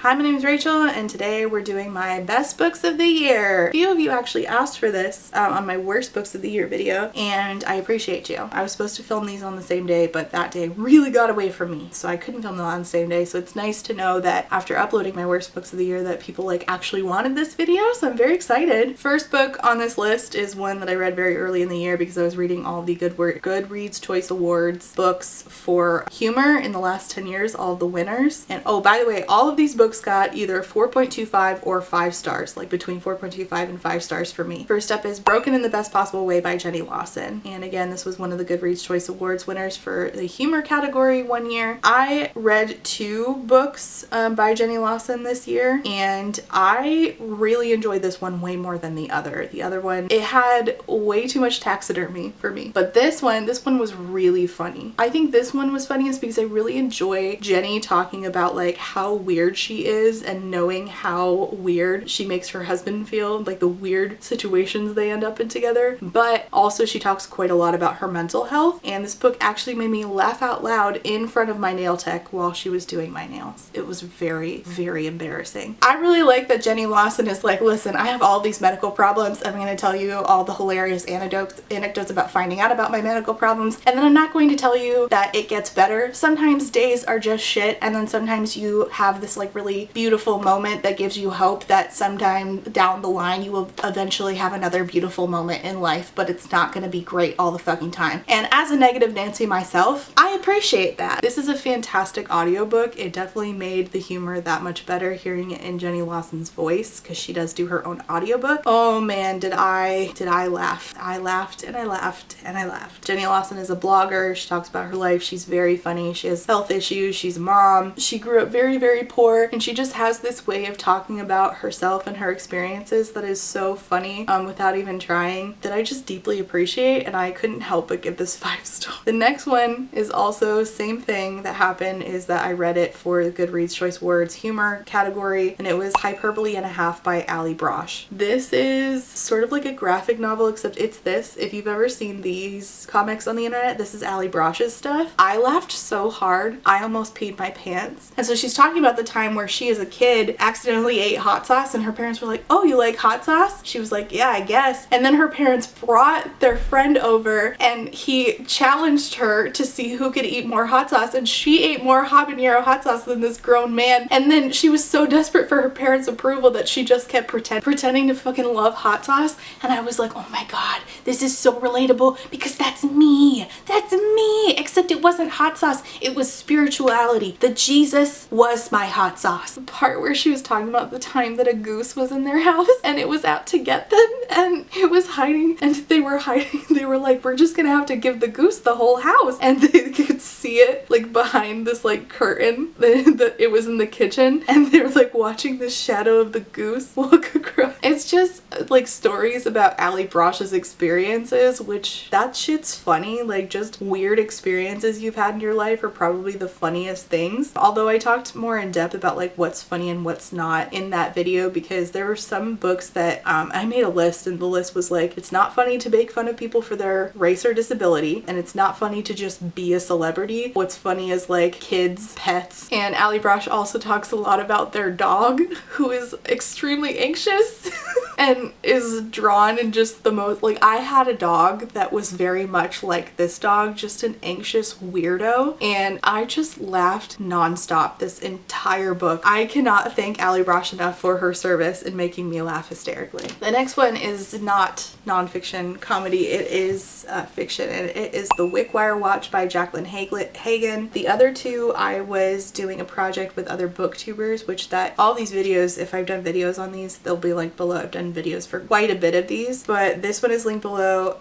Hi, my name is Rachel, and today we're doing my best books of the year. A few of you actually asked for this on my worst books of the year video, and I appreciate you. I was supposed to film these on the same day, but that day really got away from me, so I couldn't film them on the same day. So it's nice to know that after uploading my worst books of the year that people like actually wanted this video, so I'm very excited. First book on this list is one that I read very early in the year because I was reading all the Goodreads Choice Awards books for humor in the last 10 years, all of the winners. And oh, by the way, all of these books got either 4.25 or 5 stars, like between 4.25 and 5 stars for me. First up is Broken in the Best Possible Way by Jenny Lawson. And again, this was one of the Goodreads Choice Awards winners for the humor category one year. I read 2 books by Jenny Lawson this year, and I really enjoyed this one way more than the other. The other one, it had way too much taxidermy for me. But this one was really funny. I think this one was funniest because I really enjoy Jenny talking about like how weird she is and knowing how weird she makes her husband feel, like the weird situations they end up in together. But also she talks quite a lot about her mental health, and this book actually made me laugh out loud in front of my nail tech while she was doing my nails. It was very, very embarrassing. I really like that Jenny Lawson is like, listen, I have all these medical problems. I'm going to tell you all the hilarious anecdotes about finding out about my medical problems, and then I'm not going to tell you that it gets better. Sometimes days are just shit, and then sometimes you have this like really beautiful moment that gives you hope that sometime down the line you will eventually have another beautiful moment in life, but it's not going to be great all the fucking time. And as a negative Nancy myself, I appreciate that. This is a fantastic audiobook. It definitely made the humor that much better hearing it in Jenny Lawson's voice, because she does do her own audiobook. Oh man, did I laugh. I laughed and I laughed and I laughed. Jenny Lawson is a blogger. She talks about her life. She's very funny. She has health issues. She's a mom. She grew up very, very poor, and she just has this way of talking about herself and her experiences that is so funny without even trying, that I just deeply appreciate, and I couldn't help but give this 5 stars. The next one is also same thing that happened, is that I read it for the Goodreads Choice Awards humor category, and it was Hyperbole and a Half by Ali Brosh. This is sort of like a graphic novel, except it's this. If you've ever seen these comics on the internet, this is Ali Brosh's stuff. I laughed so hard, I almost peed my pants. And so she's talking about the time where she as a kid accidentally ate hot sauce, and her parents were like, oh, you like hot sauce? She was like, yeah, I guess. And then her parents brought their friend over, and he challenged her to see who could eat more hot sauce, and she ate more habanero hot sauce than this grown man. And then she was so desperate for her parents' approval that she just kept pretending to fucking love hot sauce. And I was like, oh my god, this is so relatable, because that's me. That's me. Except it wasn't hot sauce, it was spirituality. The Jesus was my hot sauce. The part where she was talking about the time that a goose was in their house and it was out to get them, and it was hiding, and they were hiding. They were like, we're just gonna have to give the goose the whole house, and they could see it like behind this like curtain that it was in the kitchen, and they were like watching the shadow of the goose walk across. It's just like stories about Ali Brosh's experiences, which that shit's funny. Like just weird experiences you've had in your life are probably the funniest things. Although I talked more in depth about like what's funny and what's not in that video, because there were some books that I made a list, and the list was like, it's not funny to make fun of people for their race or disability, and it's not funny to just be a celebrity. What's funny is like kids, pets. And Ali Brosh also talks a lot about their dog, who is extremely anxious and is drawn in just the most, like, I had a dog that was very much like this dog, just an anxious weirdo, and I just laughed nonstop this entire book. I cannot thank Ali Brosh enough for her service in making me laugh hysterically. The next one is not nonfiction comedy, it is fiction, and it is The Wickwire Watch by Jacqueline Hagan. The other two, I was doing a project with other booktubers, which that all these videos, if I've done videos on these, they'll be linked below. I've done videos for quite a bit of these, but this one is linked below.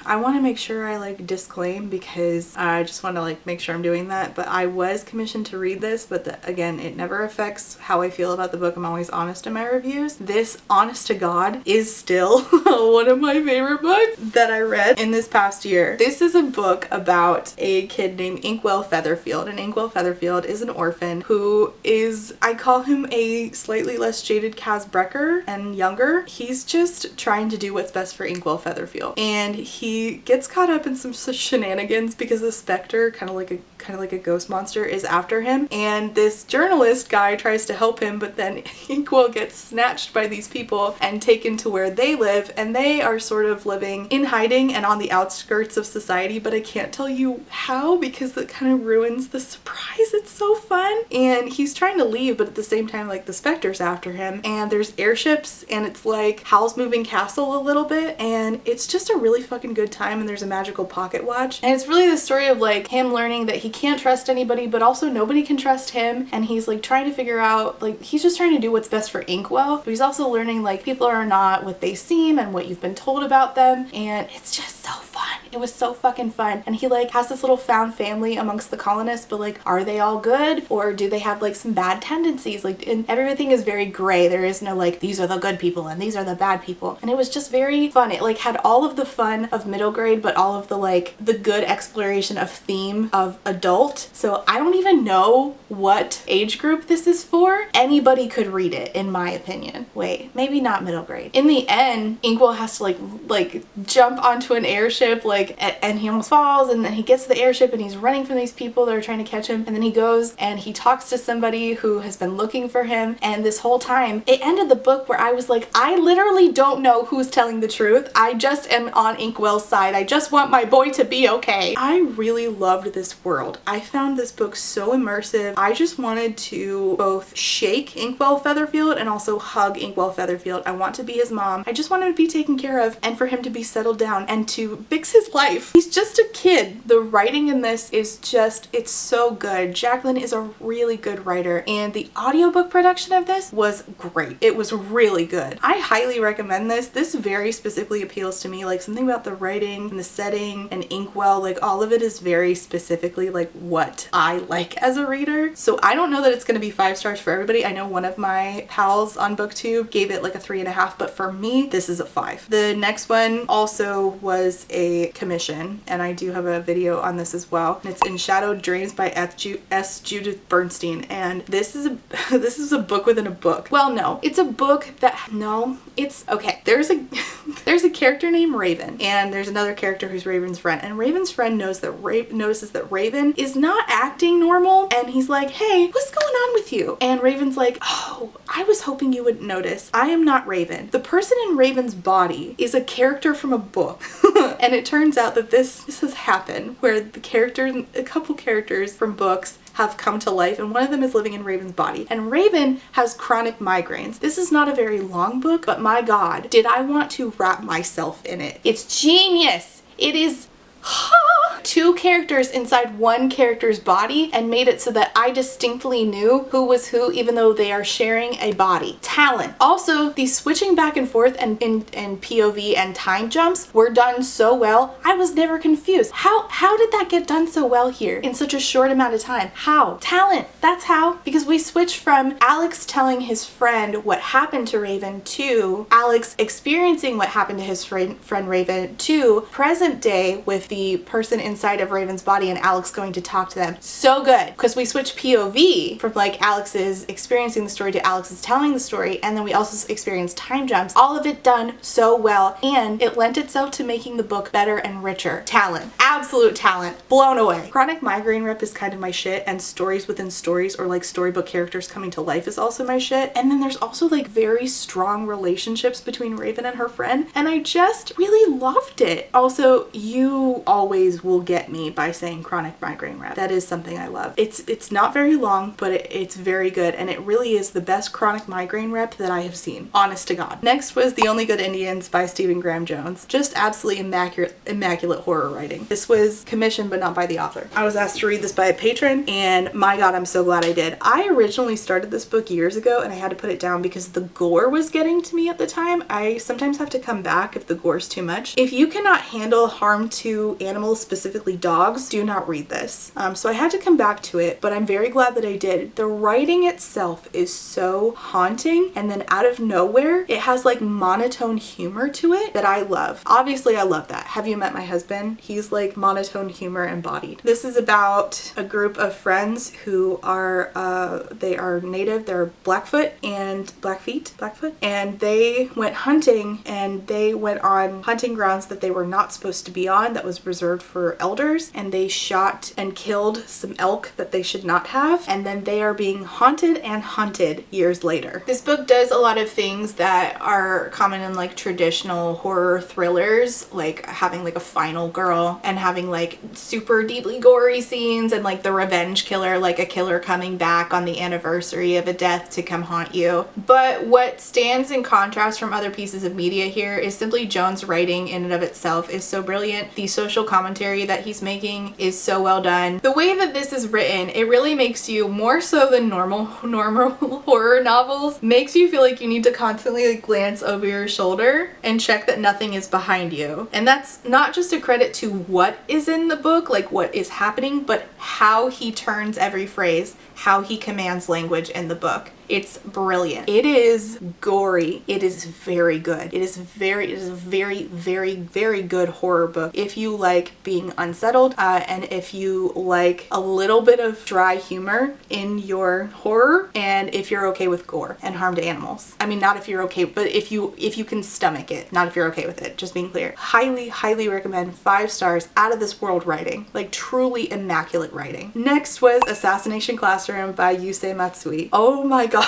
I want to make sure I like disclaim, because I just want to like make sure I'm doing that, but I was commissioned to read this, but again, it never affects how I feel about the book. I'm always honest in my reviews. This, honest to God, is still one of my favorite books that I read in this past year. This is a book about a kid named Inkwell Featherfield, and Inkwell Featherfield is an orphan who is, I call him a slightly less jaded Kaz Brecker and younger. He's just trying to do what's best for Inkwell Featherfield, and he he gets caught up in some shenanigans because the specter, kind of like a ghost monster, is after him, and this journalist guy tries to help him, but then Inkwell gets snatched by these people and taken to where they live, and they are sort of living in hiding and on the outskirts of society, but I can't tell you how because that kind of ruins the surprise. It's so fun. And he's trying to leave, but at the same time, like, the specter's after him, and there's airships, and it's like Howl's Moving Castle a little bit, and it's just a really fucking good time. And there's a magical pocket watch, and it's really the story of like him learning that he can't trust anybody, but also nobody can trust him, and he's like trying to figure out, like, he's just trying to do what's best for Inkwell, but he's also learning like people are not what they seem and what you've been told about them, and it's just so fun. It was so fucking fun. And he like has this little found family amongst the colonists, but like, are they all good, or do they have like some bad tendencies? Like, and everything is very gray. There is no like, these are the good people and these are the bad people. And it was just very fun. It like had all of the fun of middle grade, but all of the like the good exploration of theme of adult. So I don't even know what age group this is for. Anybody could read it, in my opinion. Wait, maybe not middle grade. In the end, Inkwell has to like jump onto an airship, like, and he almost falls, and then he gets to the airship and he's running from these people that are trying to catch him, and then he goes and he talks to somebody who has been looking for him, and this whole time it ended the book where I was like, I literally don't know who's telling the truth. I just am on Inkwell's side. I just want my boy to be okay. I really loved this world. I found this book so immersive. I just wanted to both shake Inkwell Featherfield and also hug Inkwell Featherfield. I want to be his mom. I just want him to be taken care of and for him to be settled down and to fix his life. He's just a kid. The writing in this is just, it's so good. Jacqueline is a really good writer, and the audiobook production of this was great. It was really good. I highly recommend this. This very specifically appeals to me. Like, something about the writing and the setting and Inkwell, like all of it is very specifically like what I like as a reader. So I don't know that it's going to be 5 stars for everybody. I know one of my pals on BookTube gave it like a 3.5, but for me, this is a 5. The next one also was a commission, and I do have a video on this as well, and it's In Shadowed Dreams by S. Judith Bernstein, and this is a book within a book. Well, no, it's a book that, no, it's okay. There's a character named Raven, and there's another character who's Raven's friend, and Raven's friend notices that Raven is not acting normal, and he's like, hey, what's going on with you? And Raven's like, oh, I was hoping you wouldn't notice. I am not Raven. The person in Raven's body is a character from a book. And it turns out that this has happened, where a couple characters from books have come to life, and one of them is living in Raven's body, and Raven has chronic migraines. This is not a very long book, but my god, did I want to wrap myself in it. It's genius. It is 2 characters inside one character's body, and made it so that I distinctly knew who was who, even though they are sharing a body. Talent. Also, the switching back and forth and POV and time jumps were done so well. I was never confused. How did that get done so well here in such a short amount of time? How? Talent. That's how. Because we switched from Alex telling his friend what happened to Raven to Alex experiencing what happened to his friend Raven to present day with the person inside of Raven's body and Alex going to talk to them. So good, because we switched POV from like Alex is experiencing the story to Alex is telling the story, and then we also experienced time jumps. All of it done so well, and it lent itself to making the book better and richer. Talent. Absolute talent. Blown away. Chronic migraine rep is kind of my shit, and stories within stories, or like storybook characters coming to life, is also my shit. And then there's also like very strong relationships between Raven and her friend, and I just really loved it. Also, you always will get me by saying chronic migraine rep. That is something I love. It's not very long, but it's very good, and it really is the best chronic migraine rep that I have seen. Honest to God. Next was The Only Good Indians by Stephen Graham Jones. Just absolutely immaculate horror writing. This was commissioned but not by the author. I was asked to read this by a patron, and my god, I'm so glad I did. I originally started this book years ago, and I had to put it down because the gore was getting to me at the time. I sometimes have to come back if the gore's too much. If you cannot handle harm to to animals, specifically dogs, do not read this. So I had to come back to it, but I'm very glad that I did. The writing itself is so haunting, and then out of nowhere, it has like monotone humor to it that I love. Obviously, I love that. Have you met my husband? He's like monotone humor embodied. This is about a group of friends who are, they are native, they're Blackfoot, and they went hunting, and they went on hunting grounds that they were not supposed to be on, that was reserved for elders, and they shot and killed some elk that they should not have, and then they are being haunted and hunted years later. This book does a lot of things that are common in like traditional horror thrillers, like having like a final girl and having like super deeply gory scenes and like the revenge killer, like a killer coming back on the anniversary of a death to come haunt you. But what stands in contrast from other pieces of media here is simply Jones' writing in and of itself is so brilliant. The social commentary that he's making is so well done. The way that this is written, it really makes you, more so than normal horror novels, makes you feel like you need to constantly like glance over your shoulder and check that nothing is behind you. And that's not just a credit to what is in the book, like what is happening, but how he turns every phrase, how he commands language in the book. It's brilliant. It is gory. It is very good. It is a very good horror book. If you like being unsettled, and if you like a little bit of dry humor in your horror, and if you're okay with gore and harm to animals. I mean, not if you're okay, but if you can stomach it, not if you're okay with it, just being clear. Highly recommend. 5 stars, out of this world writing. Like truly immaculate writing. Next was Assassination Classroom by Yusei Matsui. Oh my god.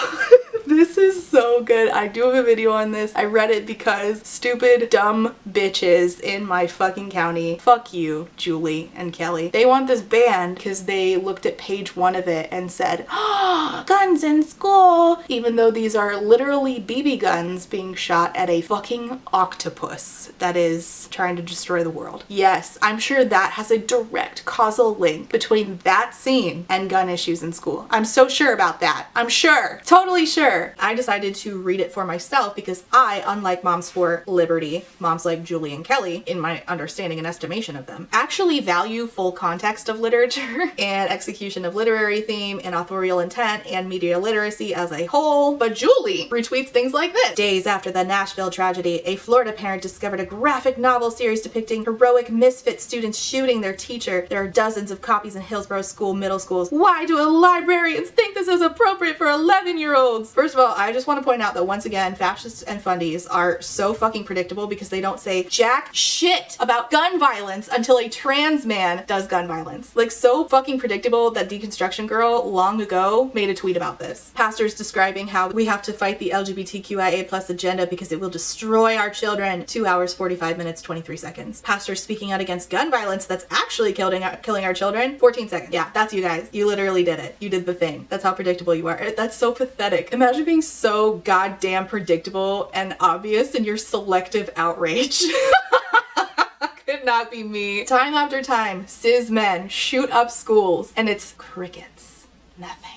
This is so good. I do have a video on this. I read it because stupid, dumb bitches in my fucking county, fuck you, Julie and Kelly, they want this banned because they looked at page 1 of it and said, oh, guns in school, even though these are literally BB guns being shot at a fucking octopus that is trying to destroy the world. Yes, I'm sure that has a direct causal link between that scene and gun issues in school. I'm so sure about that. I'm sure. Totally sure. I decided to read it for myself because I, unlike moms for liberty, moms like Julie and Kelly, in my understanding and estimation of them, actually value full context of literature and execution of literary theme and authorial intent and media literacy as a whole. But Julie retweets things like this. Days after the Nashville tragedy, a Florida parent discovered a graphic novel series depicting heroic misfit students shooting their teacher. There are dozens of copies in Hillsborough School middle schools. Why do librarians think this is appropriate for 11-year-olds? First of all, I just want to point out that once again, fascists and fundies are so fucking predictable because they don't say jack shit about gun violence until a trans man does gun violence. Like, so fucking predictable that Deconstruction Girl long ago made a tweet about this. Pastors describing how we have to fight the LGBTQIA+ agenda because it will destroy our children. 2 hours, 45 minutes, 23 seconds. Pastors speaking out against gun violence that's actually killing our children. 14 seconds. Yeah, that's you guys. You literally did it. You did the thing. That's how predictable you are. That's so pathetic. Imagine being so goddamn predictable and obvious in your selective outrage. Could not be me. Time after time, cis men shoot up schools and it's crickets. Nothing.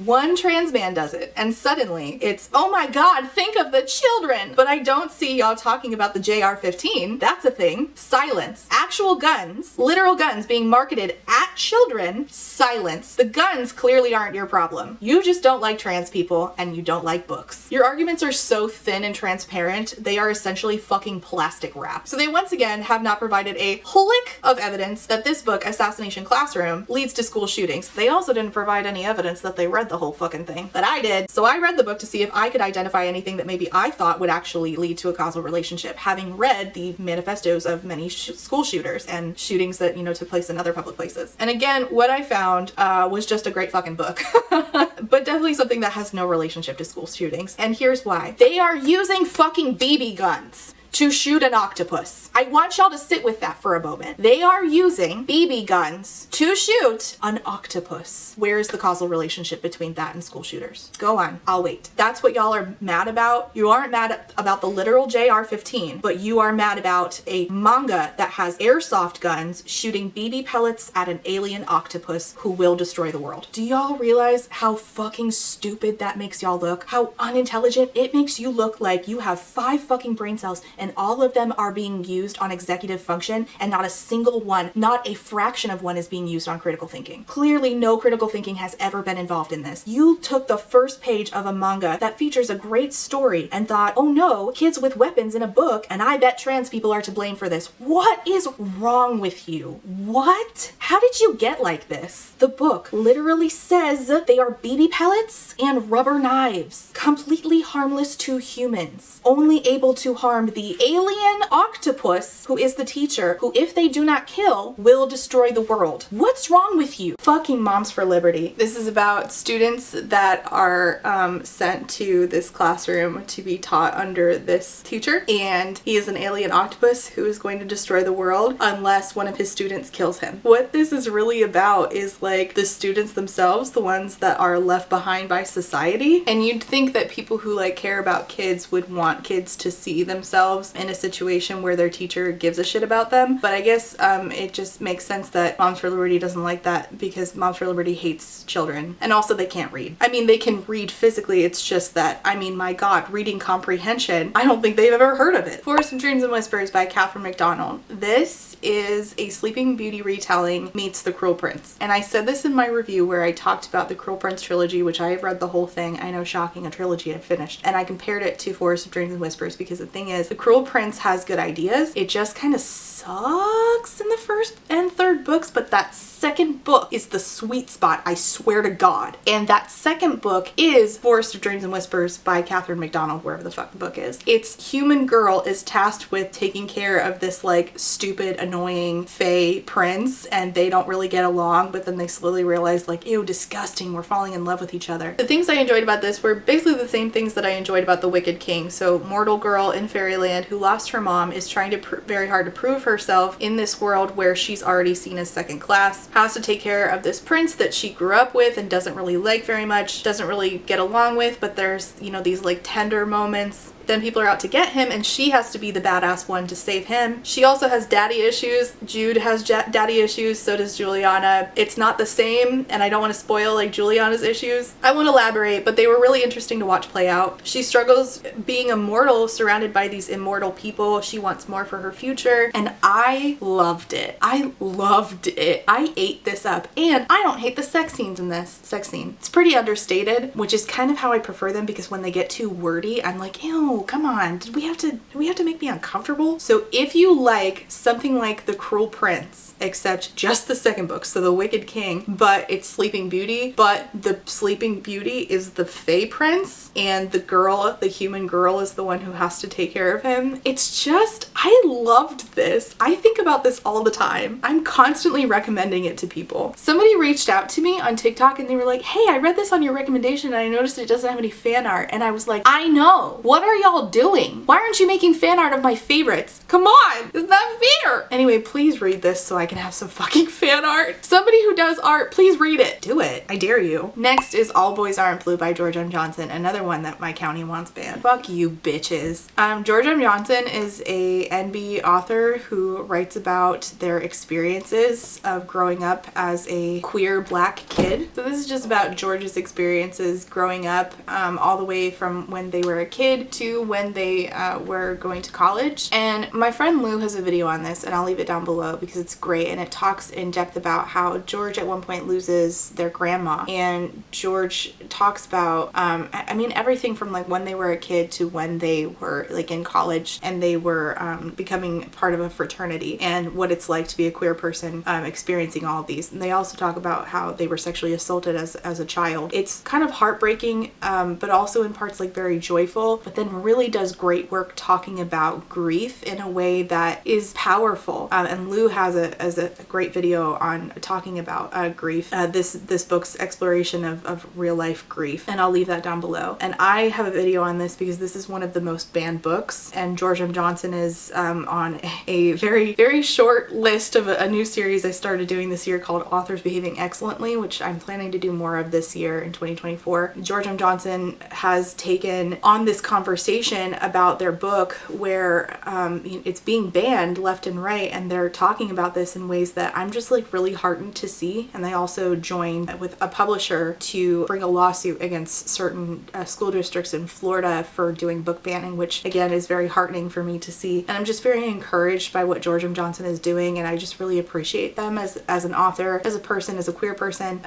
One trans man does it, and suddenly it's, oh my god, think of the children! But I don't see y'all talking about the JR-15. That's a thing. Silence. Actual guns, literal guns being marketed at children. Silence. The guns clearly aren't your problem. You just don't like trans people, and you don't like books. Your arguments are so thin and transparent, they are essentially fucking plastic wrap. So they once again have not provided a lick of evidence that this book, Assassination Classroom, leads to school shootings. They also didn't provide any evidence that they read the whole fucking thing, but I did. So I read the book to see if I could identify anything that maybe I thought would actually lead to a causal relationship, having read the manifestos of many school shooters and shootings that, you know, took place in other public places. And again, what I found was just a great fucking book, but definitely something that has no relationship to school shootings. And here's why. They are using fucking BB guns to shoot an octopus. I want y'all to sit with that for a moment. They are using BB guns to shoot an octopus. Where is the causal relationship between that and school shooters? Go on, I'll wait. That's what y'all are mad about. You aren't mad about the literal JR-15, but you are mad about a manga that has airsoft guns shooting BB pellets at an alien octopus who will destroy the world. Do y'all realize how fucking stupid that makes y'all look? How unintelligent? It makes you look like you have 5 fucking brain cells and all of them are being used on executive function, and not a single one, not a fraction of one is being used on critical thinking. Clearly no critical thinking has ever been involved in this. You took the first page of a manga that features a great story and thought, oh no, kids with weapons in a book, and I bet trans people are to blame for this. What is wrong with you? What? How did you get like this? The book literally says they are BB pellets and rubber knives, completely harmless to humans, only able to harm the alien octopus who is the teacher, who if they do not kill, will destroy the world. What's wrong with you? Fucking Moms for Liberty. This is about students that are sent to this classroom to be taught under this teacher, and he is an alien octopus who is going to destroy the world unless one of his students kills him. What this is really about is like the students themselves, the ones that are left behind by society. And you'd think that people who like care about kids would want kids to see themselves in a situation where their teacher gives a shit about them, but I guess it just makes sense that Moms for Liberty doesn't like that, because Moms for Liberty hates children, and also they can't read. I mean, they can read physically, it's just that, I mean, my god, reading comprehension, I don't think they've ever heard of it. Forest of Dreams and Whispers by Catherine McDonald. This is a Sleeping Beauty retelling meets The Cruel Prince, and I said this in my review where I talked about the Cruel Prince trilogy, which I have read the whole thing. I know, shocking, a trilogy I've finished, and I compared it to Forest of Dreams and Whispers because the thing is, The Cruel Prince has good ideas, it just kind of sucks in the first and third books, but that second book is the sweet spot, I swear to god. And that second book is Forest of Dreams and Whispers by Catherine McDonald, wherever the fuck the book is. Its human girl is tasked with taking care of this like stupid, annoying fae prince, and they don't really get along, but then they slowly realize like, ew, disgusting, we're falling in love with each other. The things I enjoyed about this were basically the same things that I enjoyed about The Wicked King. So mortal girl in fairyland who lost her mom is trying to very hard to prove herself in this world where she's already seen as second class, has to take care of this prince that she grew up with and doesn't really like very much, doesn't really get along with, but there's, you know, these like tender moments. Then people are out to get him and she has to be the badass one to save him. She also has daddy issues. Jude has daddy issues, so does Juliana. It's not the same, and I don't want to spoil like Juliana's issues. I won't elaborate, but they were really interesting to watch play out. She struggles being immortal, surrounded by these immortal people. She wants more for her future, and I loved it. I loved it. I ate this up, and I don't hate the sex scenes in this. Sex scene. It's pretty understated, which is kind of how I prefer them, because when they get too wordy, I'm like, ew, come on, did we have to make me uncomfortable? So if you like something like The Cruel Prince, except just the second book, so The Wicked King, but it's Sleeping Beauty, but the Sleeping Beauty is the Fae Prince, and the girl, the human girl, is the one who has to take care of him. It's just, I loved this. I think about this all the time. I'm constantly recommending it to people. Somebody reached out to me on TikTok and they were like, hey, I read this on your recommendation and I noticed it doesn't have any fan art. And I was like, I know. What are y'all doing? Why aren't you making fan art of my favorites? Come on, is that fair? Anyway, please read this so I can have some fucking fan art. Somebody who does art, please read it. Do it. I dare you. Next is All Boys Aren't Blue by George M. Johnson, another one that my county wants banned. Fuck you, bitches. George M. Johnson is a NB author who writes about their experiences of growing up as a queer black kid. So this is just about George's experiences growing up, all the way from when they were a kid to when they were going to college. And my friend Lou has a video on this, and I'll leave it down below because it's great, and it talks in depth about how George at one point loses their grandma, and George talks about I mean everything from like when they were a kid to when they were like in college and they were becoming part of a fraternity, and what it's like to be a queer person experiencing all of these. And they also talk about how they were sexually assaulted as a child. It's kind of heartbreaking, but also in parts like very joyful, but then really does great work talking about grief in a way that is powerful. And Lou has a great video on talking about grief, this book's exploration of real life grief, and I'll leave that down below. And I have a video on this because this is one of the most banned books, and George M. Johnson is on a very, very short list of a new series I started doing this year called Authors Behaving Excellently, which I'm planning to do more of this year in 2024. George M. Johnson has taken on this conversation conversation about their book where it's being banned left and right, and they're talking about this in ways that I'm just like really heartened to see. And they also joined with a publisher to bring a lawsuit against certain school districts in Florida for doing book banning, which again is very heartening for me to see. And I'm just very encouraged by what George M. Johnson is doing, and I just really appreciate them as an author, as a person, as a queer person,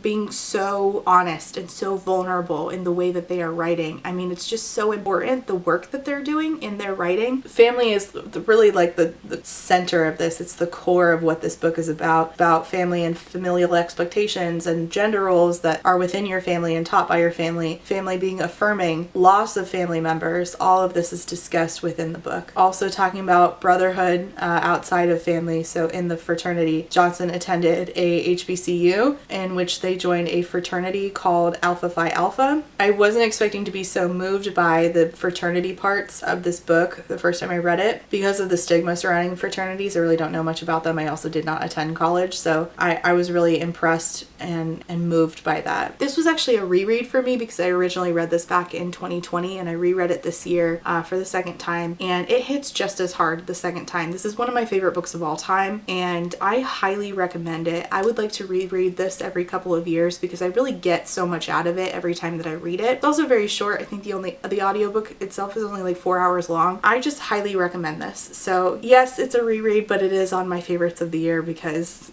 being so honest and so vulnerable in the way that they are writing. I mean, it's just so important, the work that they're doing in their writing. Family is really like the center of this. It's the core of what this book is about family and familial expectations and gender roles that are within your family and taught by your family being affirming, loss of family members. All of this is discussed within the book. Also talking about brotherhood outside of family. So in the fraternity, Johnson attended a HBCU in which they joined a fraternity called Alpha Phi Alpha. I wasn't expecting to be so moved by the fraternity parts of this book the first time I read it because of the stigma surrounding fraternities. I really don't know much about them. I also did not attend college, so I was really impressed and moved by that. This was actually a reread for me because I originally read this back in 2020 and I reread it this year for the second time, and it hits just as hard the second time. This is one of my favorite books of all time, and I highly recommend it. I would like to reread this every couple of years because I really get so much out of it every time that I read it. It's also very short. I think the audiobook itself is only like 4 hours long. I just highly recommend this. So yes, it's a reread, but it is on my favorites of the year because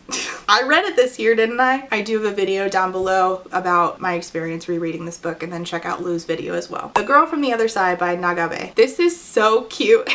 I read it this year, didn't I? I do have a video down below about my experience rereading this book, and then check out Lou's video as well. The Girl from the Other Side by Nagabe. This is so cute,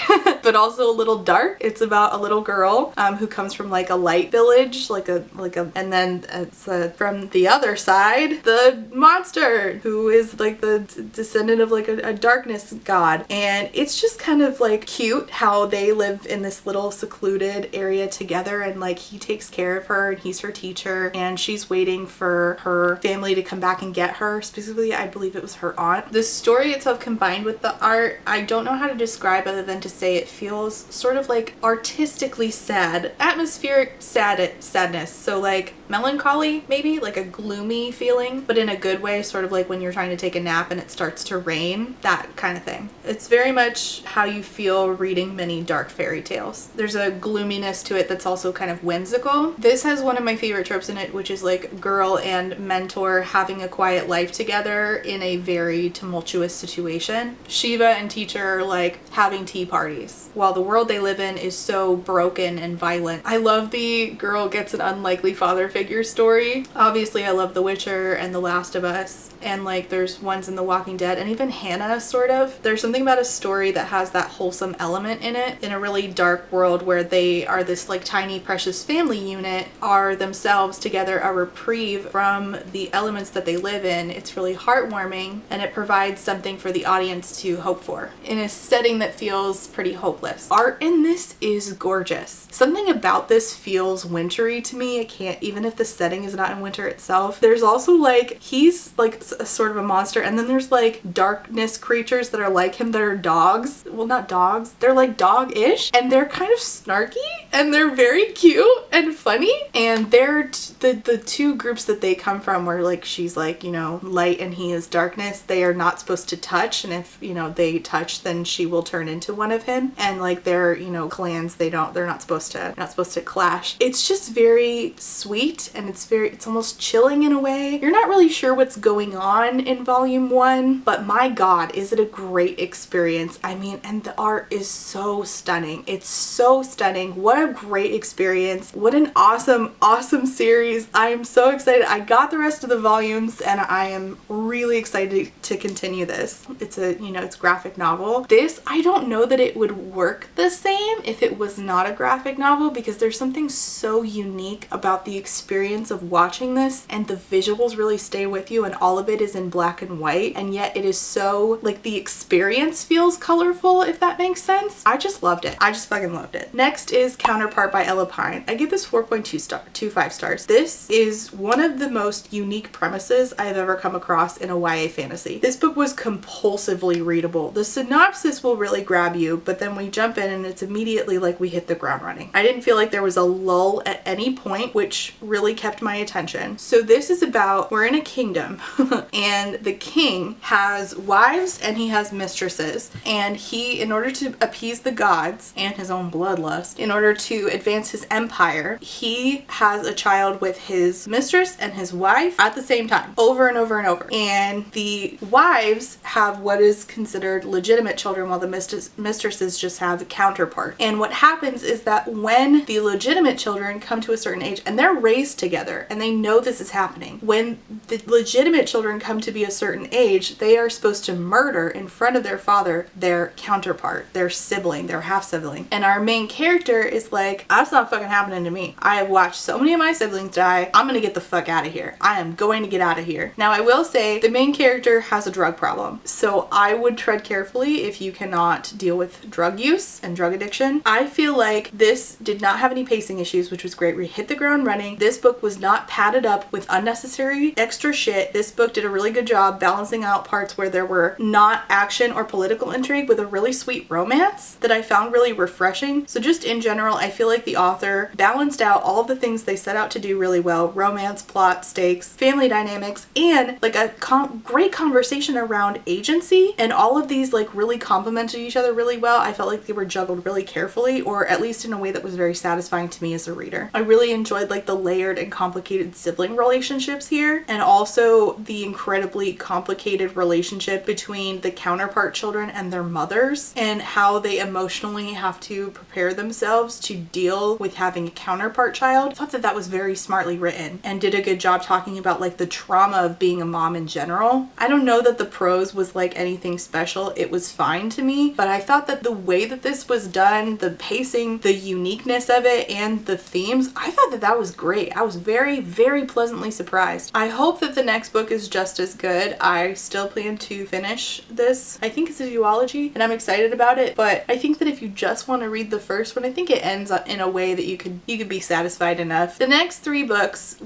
but also a little dark. It's about a little girl who comes from like a light village, and then it's from the other side, the monster who is like the descendant of like a darkness god. And it's just kind of like cute how they live in this little secluded area together, and like he takes care of her and he's her teacher, and she's waiting for her family to come back and get her. Specifically, I believe it was her aunt. The story itself combined with the art, I don't know how to describe other than to say it feels sort of like artistically sad, atmospheric sadness. So like melancholy, maybe like a gloomy feeling, but in a good way, sort of like when you're trying to take a nap and it starts to rain, that kind of thing. It's very much how you feel reading many dark fairy tales. There's a gloominess to it that's also kind of whimsical. This has one of my favorite tropes in it, which is like girl and mentor having a quiet life together in a very tumultuous situation. Shiva and teacher are like having tea parties while the world they live in is so broken and violent. I love the girl gets an unlikely father figure story. Obviously I love The Witcher and The Last of Us, and like there's ones in The Walking Dead, and even Hannah sort of. There's something about a story that has that wholesome element in it in a really dark world where they are this like tiny precious family unit, are themselves together a reprieve from the elements that they live in. It's really heartwarming, and it provides something for the audience to hope for in a setting that feels pretty hopeless. Art in this is gorgeous. Something about this feels wintry to me. It can't, even if the setting is not in winter itself. There's also like, he's like a sort of a monster, and then there's like darkness creatures that are like him that are dogs. Well, not dogs. They're like dog-ish, and they're kind of snarky, and they're very cute and funny. And they're the two groups that they come from, where like she's like, you know, light and he is darkness. They are not supposed to touch, and if, you know, they touch, then she will turn into one of him. And like their, you know, clans, they're not supposed to clash. It's just very sweet, and it's almost chilling in a way. You're not really sure what's going on in volume 1, but my god, is it a great experience. I mean, and the art is so stunning. It's so stunning. What a great experience. What an awesome series. I am so excited. I got the rest of the volumes, and I am really excited to continue this. It's a, you know, it's graphic novel. This, I don't know that it would work the same if it was not a graphic novel, because there's something so unique about the experience of watching this, and the visuals really stay with you, and all of it is in black and white, and yet it is so, like, the experience feels colorful, if that makes sense. I just loved it. I just fucking loved it. Next is Counterpart by Ella Pine. I give this 4.2 stars. 2 5 stars. This is one of the most unique premises I've ever come across in a YA fantasy. This book was compulsively readable. The synopsis will really grab you, but then we jump in and it's immediately like we hit the ground running. I didn't feel like there was a lull at any point, which really kept my attention. So this is about, we're in a kingdom and the king has wives and he has mistresses, and he, in order to appease the gods and his own bloodlust, in order to advance his empire, he has a child with his mistress and his wife at the same time, over and over and over. And the wives have what is considered legitimate children, while the mistresses just have a counterpart. And what happens is that when the legitimate children come to a certain age, and they're raised together and they know this is happening, when the legitimate children come to be a certain age, they are supposed to murder in front of their father their counterpart, their sibling, their half sibling. And our main character is like, that's not fucking happening to me. I have watched so many of my siblings die. I'm gonna get the fuck out of here. I am going to get out of here. Now I will say the main character has a drug problem, so I would tread carefully if you cannot deal with drug use and drug addiction. I feel like this did not have any pacing issues, which was great. We hit the ground running. This book was not padded up with unnecessary extra shit. This book did a really good job balancing out parts where there were not action or political intrigue with a really sweet romance that I found really refreshing. So just in general, I feel like the author balanced out all of the things they set out to do really well: romance, plot, stakes, family dynamics, and like a great conversation around agency. And all of these like really complemented each other really well. I felt like they were juggled really carefully, or at least in a way that was very satisfying to me as a reader. I really enjoyed like the layered and complicated sibling relationships here, and also the incredibly complicated relationship between the counterpart children and their mothers, and how they emotionally have to prepare themselves to deal with having a counterpart child. I thought that that was very smartly written and did a good job talking about like the trauma of being a mom in general. I don't know that the prose was like anything special. It was fine to me, but I thought that the way that this was done, the pacing, the uniqueness of it, and the themes, I thought that that was great. I was very, very pleasantly surprised. I hope that the next book is just as good. I still plan to finish this. I think it's a duology and I'm excited about it, but I think that if you just want to read the first one, I think it ends up in a way that you could be satisfied enough. The next 3 books,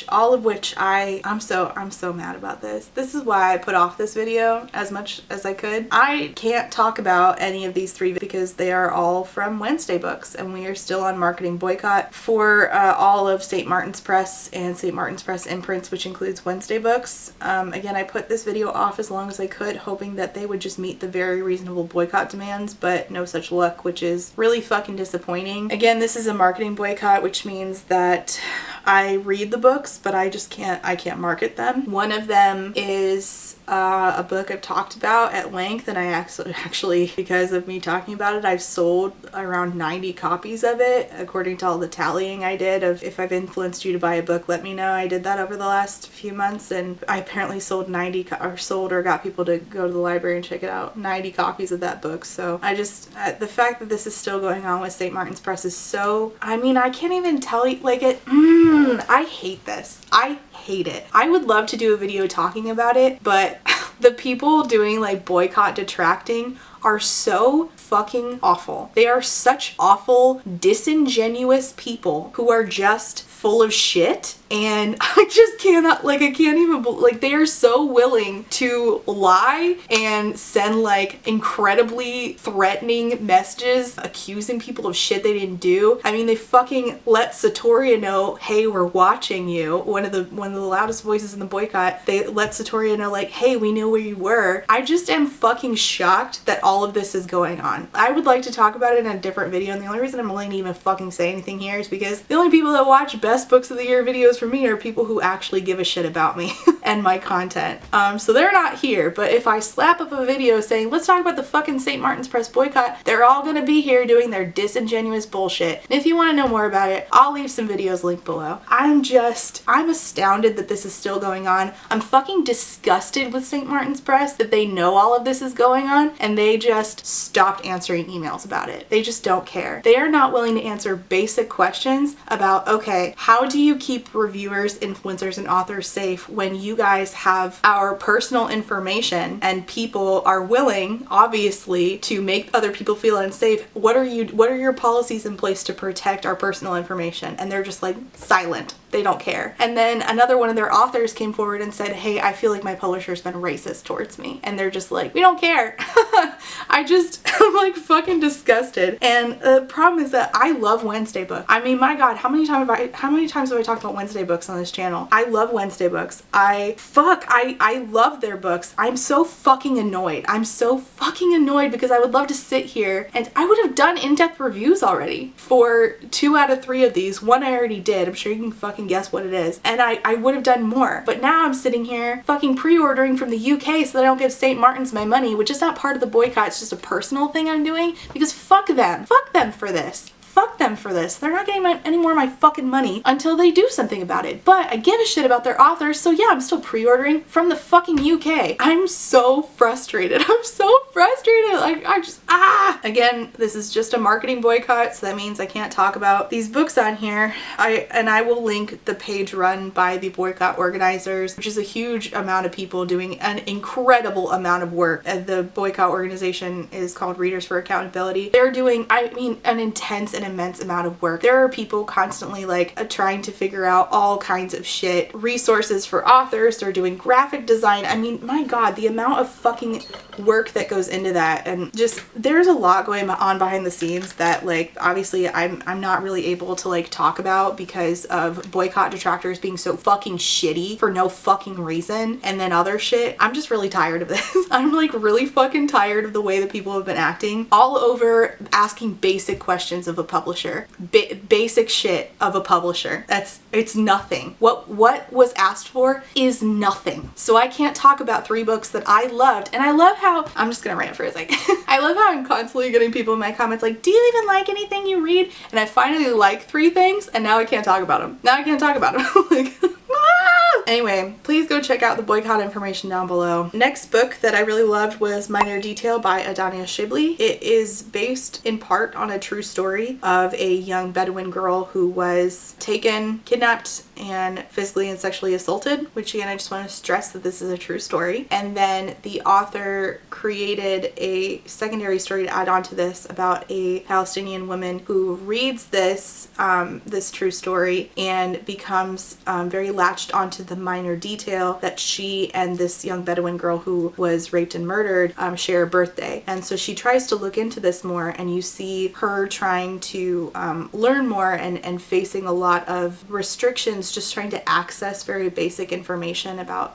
all of which I'm so mad about this. This is why I put off this video as much as I could. I can't talk about any of these 3 because they are all from Wednesday Books, and we are still on marketing boycott for all of St. Martin's Press and St. Martin's Press imprints, which includes Wednesday Books. Again, I put this video off as long as I could, hoping that they would just meet the very reasonable boycott demands, but no such luck, which is really fucking disappointing. Again, this is a marketing boycott, which means that I read the books, but I can't market them. One of them is a book I've talked about at length, and I actually, because of me talking about it, I've sold around 90 copies of it, according to all the tallying I did of if I've influenced you to buy a book, let me know. I did that over the last few months, and I apparently sold or got people to go to the library and check it out, 90 copies of that book. So I just, the fact that this is still going on with St. Martin's Press is so, I mean, I can't even tell you, like I hate this. I hate it. I would love to do a video talking about it, but the people doing like boycott detracting are so fucking awful. They are such awful, disingenuous people who are just full of shit, and I just cannot, like, I can't even, like, they are so willing to lie and send like incredibly threatening messages accusing people of shit they didn't do. I mean, they fucking let Satoria know, hey, we're watching you. One of the loudest voices in the boycott, they let Satoria know like, hey, we knew where you were. I just am fucking shocked that all of this is going on. I would like to talk about it in a different video, and the only reason I'm willing to even fucking say anything here is because the only people that watch best books of the year videos for me are people who actually give a shit about me and my content. So they're not here, but if I slap up a video saying, let's talk about the fucking St. Martin's Press boycott, they're all gonna be here doing their disingenuous bullshit. And if you want to know more about it, I'll leave some videos linked below. I'm astounded that this is still going on. I'm fucking disgusted with St. Martin's Press that they know all of this is going on and they just stopped answering emails about it. They just don't care. They are not willing to answer basic questions about, okay, how do you keep reviewers, influencers, and authors safe when you guys have our personal information and people are willing, obviously, to make other people feel unsafe, what are your policies in place to protect our personal information? And they're just like silent. They don't care. And then another one of their authors came forward and said, hey, I feel like my publisher's been racist towards me. And they're just like, we don't care. I'm like fucking disgusted. And the problem is that I love Wednesday books. I mean, my God, how many times have I talked about Wednesday books on this channel? I love Wednesday books. I love their books. I'm so fucking annoyed. I'm so fucking annoyed because I would love to sit here and I would have done in-depth reviews already for 2 out of 3 of these. One I already did. I'm sure you can fucking guess what it is. And I would have done more. But now I'm sitting here fucking pre-ordering from the UK so that I don't give St. Martin's my money, which is not part of the boycott. It's just a personal thing I'm doing because fuck them. Fuck them for this. Fuck them for this. They're not getting any more of my fucking money until they do something about it. But I give a shit about their authors, so yeah, I'm still pre-ordering from the fucking UK. I'm so frustrated. I'm so frustrated. Like, Again, this is just a marketing boycott, so that means I can't talk about these books on here. I will link the page run by the boycott organizers, which is a huge amount of people doing an incredible amount of work. The boycott organization is called Readers for Accountability. They're doing, I mean, an intense and immense amount of work. There are people constantly like trying to figure out all kinds of shit, resources for authors. They're doing graphic design. I mean, my God, the amount of fucking work that goes into that, and just there's a lot going on behind the scenes that like obviously I'm not really able to like talk about because of boycott detractors being so fucking shitty for no fucking reason, and then other shit. I'm just really tired of this. I'm like really fucking tired of the way that people have been acting all over asking basic questions of a publisher. Basic shit of a publisher. It's nothing. What was asked for is nothing. So I can't talk about 3 books that I loved. And I love how, I'm just gonna rant for a second. I love how I'm constantly getting people in my comments like, do you even like anything you read? And I finally like 3 things and now I can't talk about them. Now I can't talk about them. Like, anyway, please go check out the boycott information down below. Next book that I really loved was Minor Detail by Adania Shibli. It is based in part on a true story of a young Bedouin girl who was taken, kidnapped, and physically and sexually assaulted, which again, I just want to stress that this is a true story. And then the author created a secondary story to add on to this about a Palestinian woman who reads this this true story and becomes very latched onto the minor detail that she and this young Bedouin girl who was raped and murdered share a birthday. And so she tries to look into this more, and you see her trying to learn more and facing a lot of restrictions, just trying to access very basic information about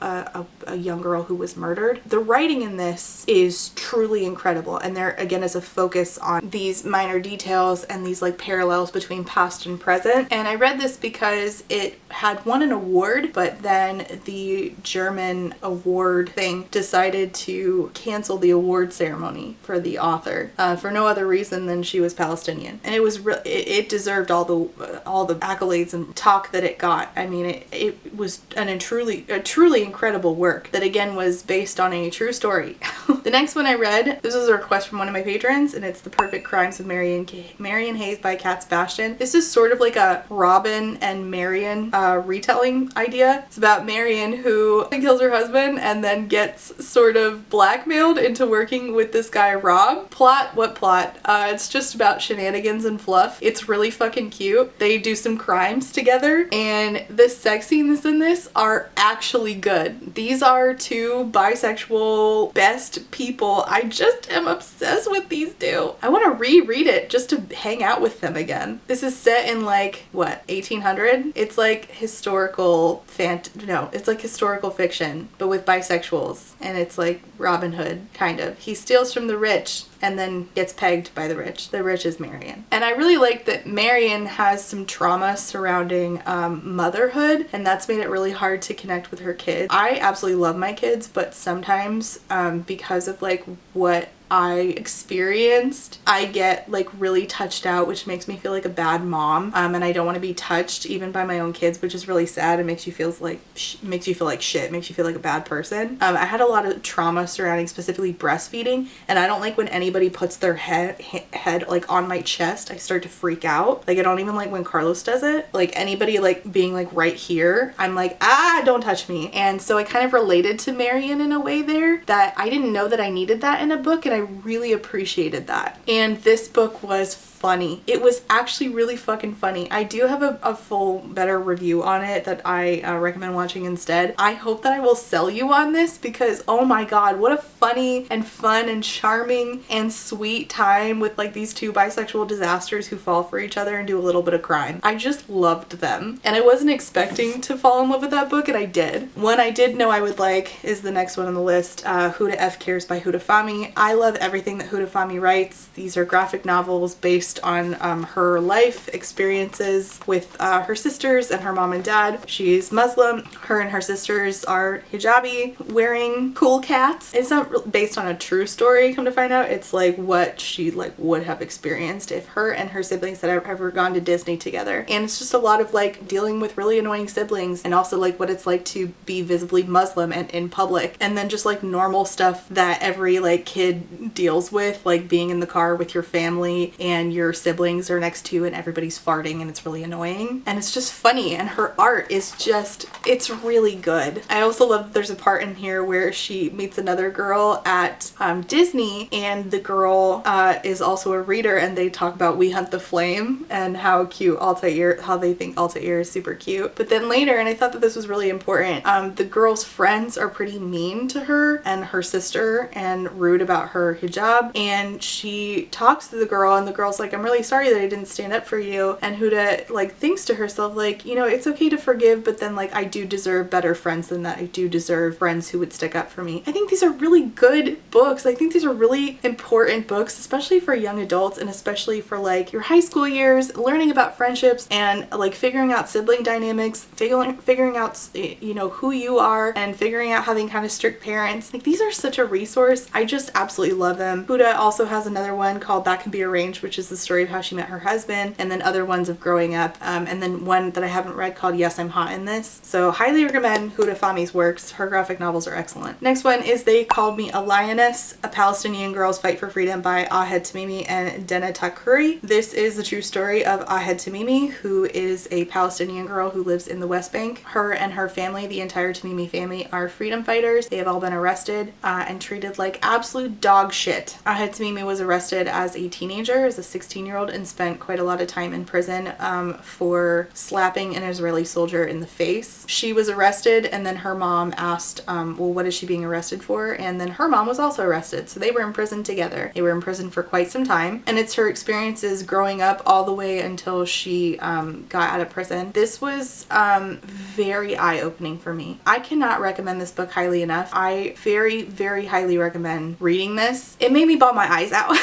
a young girl who was murdered. The writing in this is truly incredible, and there again is a focus on these minor details and these like parallels between past and present. And I read this because it had won an award, but then the German award thing decided to cancel the award ceremony for the author for no other reason than she was Palestinian. And it was it deserved all the accolades and talk that it got. I mean, it was a truly incredible work that again was based on a true story. The next one I read, this was a request from one of my patrons, and it's The Perfect Crimes of Marion Hayes by Kat Sebastian. This is sort of like a Robin and Marion retelling idea. It's about Marion who kills her husband and then gets sort of blackmailed into working with this guy Rob. Plot? What plot? It's just about shenanigans and fluff. It's really fucking cute. They do some crimes together, and the sex scenes in this are actually good. These are 2 bisexual best people. I just am obsessed with these 2. I want to reread it just to hang out with them again. This is set in like, what, 1800? It's like historical it's like historical fiction, but with bisexuals, and it's like Robin Hood, kind of. He steals from the rich and then gets pegged by the rich. The rich is Marion. And I really like that Marion has some trauma surrounding motherhood, and that's made it really hard to connect with her kids. I absolutely love my kids, but sometimes because of like what I experienced, I get like really touched out, which makes me feel like a bad mom. And I don't want to be touched even by my own kids, which is really sad. It makes you feel like makes you feel like shit, makes you feel like a bad person. I had a lot of trauma surrounding specifically breastfeeding, and I don't like when anybody puts their head like on my chest. I start to freak out. Like I don't even like when Carlos does it. Like anybody like being like right here, I'm like, ah, don't touch me. And so I kind of related to Marion in a way there that I didn't know that I needed that in a book, and I really appreciated that. And this book was funny. It was actually really fucking funny. I do have a full better review on it that I recommend watching instead. I hope that I will sell you on this because oh my god, what a funny and fun and charming and sweet time with like these two bisexual disasters who fall for each other and do a little bit of crime. I just loved them, and I wasn't expecting to fall in love with that book, and I did. One I did know I would like is the next one on the list, Who to F Cares by Huda Fahmy. I love everything that Huda Fahmy writes. These are graphic novels based on her life experiences with her sisters and her mom and dad. She's Muslim. Her and her sisters are hijabi, wearing cool cats. It's not based on a true story, come to find out. It's like what she like would have experienced if her and her siblings had ever gone to Disney together. And it's just a lot of like dealing with really annoying siblings, and also like what it's like to be visibly Muslim and in public, and then just like normal stuff that every like kid deals with, like being in the car with your family and your siblings are next to you and everybody's farting and it's really annoying, and it's just funny, and her art is just, it's really good. I also love that there's a part in here where she meets another girl at Disney, and the girl is also a reader, and they talk about We Hunt the Flame and how cute Altair, how they think Altair is super cute. But then later, and I thought that this was really important, the girl's friends are pretty mean to her and her sister and rude about her hijab, and she talks to the girl, and the girl's like, I'm really sorry that I didn't stand up for you. And Huda like thinks to herself like, you know, it's okay to forgive, but then like I do deserve better friends than that. I do deserve friends who would stick up for me. I think these are really good books. I think these are really important books, especially for young adults, and especially for like your high school years, learning about friendships and like figuring out sibling dynamics, figuring out, you know, who you are, and figuring out having kind of strict parents. Like these are such a resource. I just absolutely love them. Huda also has another one called That Can Be Arranged, which is the story of how she met her husband, and then other ones of growing up, and then one that I haven't read called Yes, I'm Hot in This. So highly recommend Huda Fahmy's works. Her graphic novels are excellent. Next one is They Called Me a Lioness, A Palestinian Girl's Fight for Freedom by Ahed Tamimi and Dena Takuri. This is the true story of Ahed Tamimi, who is a Palestinian girl who lives in the West Bank. Her and her family, the entire Tamimi family, are freedom fighters. They have all been arrested and treated like absolute dog shit. Ahed Tamimi was arrested as a teenager, as a 16-year-old, and spent quite a lot of time in prison for slapping an Israeli soldier in the face. She was arrested, and then her mom asked, well, what is she being arrested for? And then her mom was also arrested. So they were in prison together. They were in prison for quite some time. And it's her experiences growing up all the way until she got out of prison. This was very eye-opening for me. I cannot recommend this book highly enough. I very, very highly recommend reading this. It made me bawl my eyes out.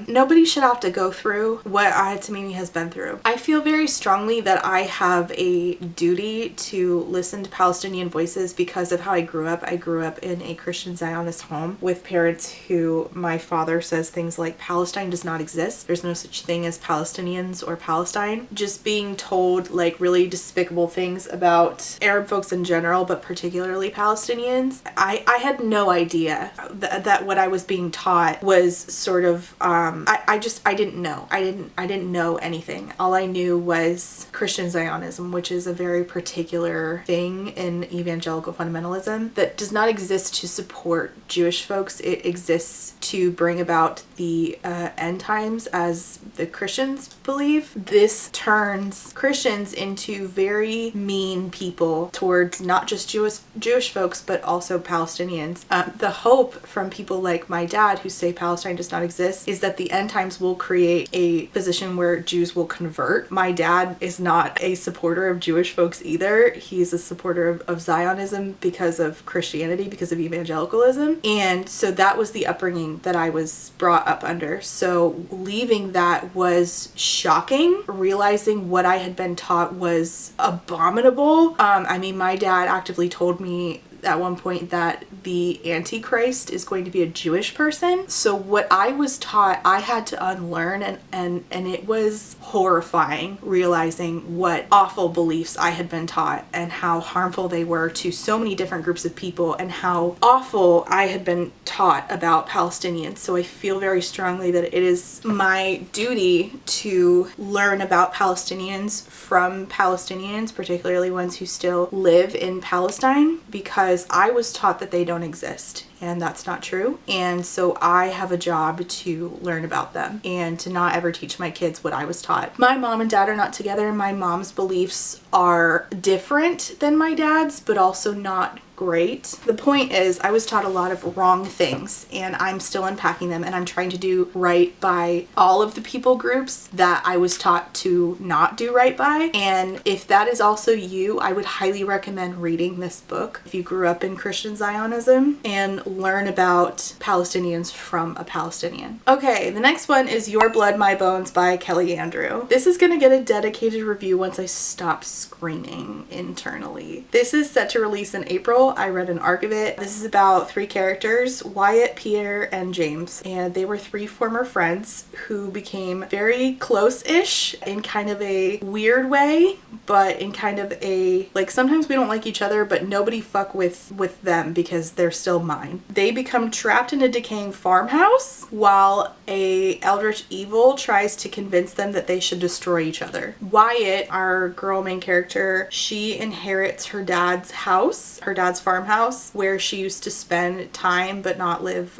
Nobody should have to go through what Ahed Tamimi has been through. I feel very strongly that I have a duty to listen to Palestinian voices because of how I grew up. I grew up in a Christian Zionist home with parents who, my father says things like, Palestine does not exist. There's no such thing as Palestinians or Palestine. Just being told like really despicable things about Arab folks in general, but particularly Palestinians. I had no idea that what I was being taught was sort of, I didn't know. I didn't know anything. All I knew was Christian Zionism, which is a very particular thing in evangelical fundamentalism that does not exist to support Jewish folks. It exists to bring about the end times as the Christians believe. This turns Christians into very mean people towards not just Jewish folks, but also Palestinians. The hope from people like my dad who say Palestine does not exist is that the end times will create a position where Jews will convert. My dad is not a supporter of Jewish folks either. He's a supporter of Zionism because of Christianity, because of evangelicalism. And so that was the upbringing that I was brought up under. So leaving that was shocking. Realizing what I had been taught was abominable. I mean, my dad actively told me at one point that the Antichrist is going to be a Jewish person. So what I was taught, I had to unlearn, and it was horrifying realizing what awful beliefs I had been taught and how harmful they were to so many different groups of people, and how awful I had been taught about Palestinians. So I feel very strongly that it is my duty to learn about Palestinians from Palestinians, particularly ones who still live in Palestine, because I was taught that they don't exist. And that's not true. And so I have a job to learn about them and to not ever teach my kids what I was taught. My mom and dad are not together. My mom's beliefs are different than my dad's, but also not great. The point is, I was taught a lot of wrong things, and I'm still unpacking them, and I'm trying to do right by all of the people groups that I was taught to not do right by. And if that is also you, I would highly recommend reading this book if you grew up in Christian Zionism, and learn about Palestinians from a Palestinian. Okay, the next one is Your Blood, My Bones by Kelly Andrew. This is gonna get a dedicated review once I stop screaming internally. This is set to release in April. I read an arc of it. This is about 3 characters, Wyatt, Peter, and James. And they were 3 former friends who became very close-ish in kind of a weird way, but in kind of a, like, sometimes we don't like each other, but nobody fuck with them because they're still mine. They become trapped in a decaying farmhouse while a eldritch evil tries to convince them that they should destroy each other. Wyatt, our girl main character, she inherits her dad's house, her dad's farmhouse, where she used to spend time but not live.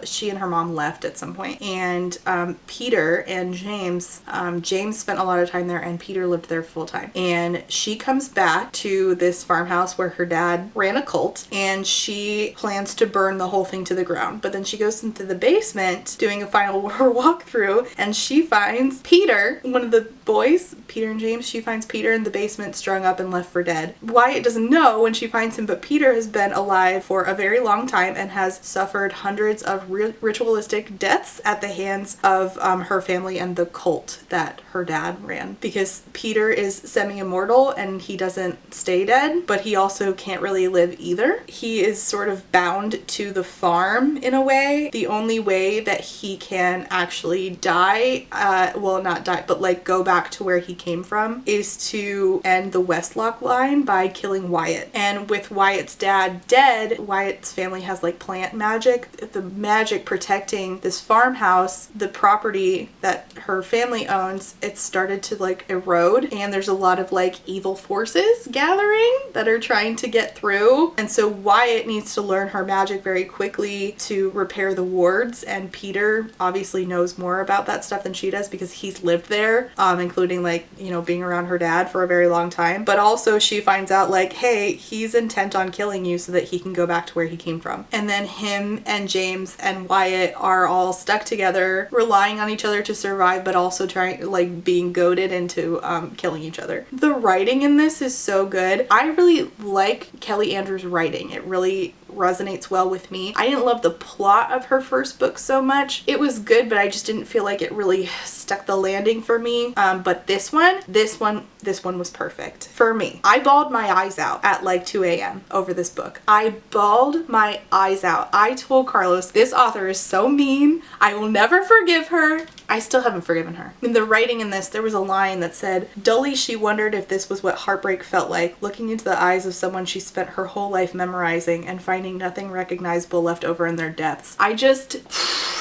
She and her mom left at some point. And Peter and James, James spent a lot of time there and Peter lived there full time. And she comes back to this farmhouse where her dad ran a cult, and she plans to burn the whole thing to the ground. But then she goes into the basement doing a final walkthrough, and she finds Peter, one of the boys, Peter and James, she finds Peter in the basement strung up and left for dead. Wyatt doesn't know when she finds him, but Peter has been alive for a very long time and has suffered hundreds of ritualistic deaths at the hands of her family and the cult that her dad ran. Because Peter is semi-immortal and he doesn't stay dead, but he also can't really live either. He is sort of bound to the farm in a way. The only way that he can actually die, well, not die, but like go back to where he came from, is to end the Westlock line by killing Wyatt. And with Wyatt's dad dead, Wyatt's family has like plant magic. The magic protecting this farmhouse, the property that her family owns, it's started to like erode, and there's a lot of like evil forces gathering that are trying to get through. And so Wyatt needs to learn her magic very quickly to repair the wards, and Peter obviously knows more about that stuff than she does because he's lived there, including like, you know, being around her dad for a very long time. But also she finds out like, hey, he's intent on killing you so that he can go back to where he came from. And then him and James and Wyatt are all stuck together, relying on each other to survive, but also trying, like, being goaded into killing each other. The writing in this is so good. I really like Kelly Andrews' writing. It really resonates well with me. I didn't love the plot of her first book so much. It was good, but I just didn't feel like it really stuck the landing for me. But this one was perfect for me. I bawled my eyes out at like 2 a.m. over this book. I bawled my eyes out. I told Carlos, this author is so mean. I will never forgive her. I still haven't forgiven her. In the writing in this, there was a line that said, dully she wondered if this was what heartbreak felt like, looking into the eyes of someone she spent her whole life memorizing and finding nothing recognizable left over in their depths.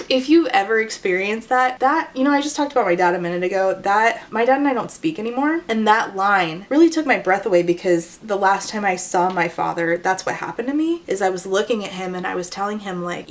If you've ever experienced that, you know, I just talked about my dad a minute ago, that my dad and I don't speak anymore. And that line really took my breath away, because the last time I saw my father, that's what happened to me, is I was looking at him and I was telling him like,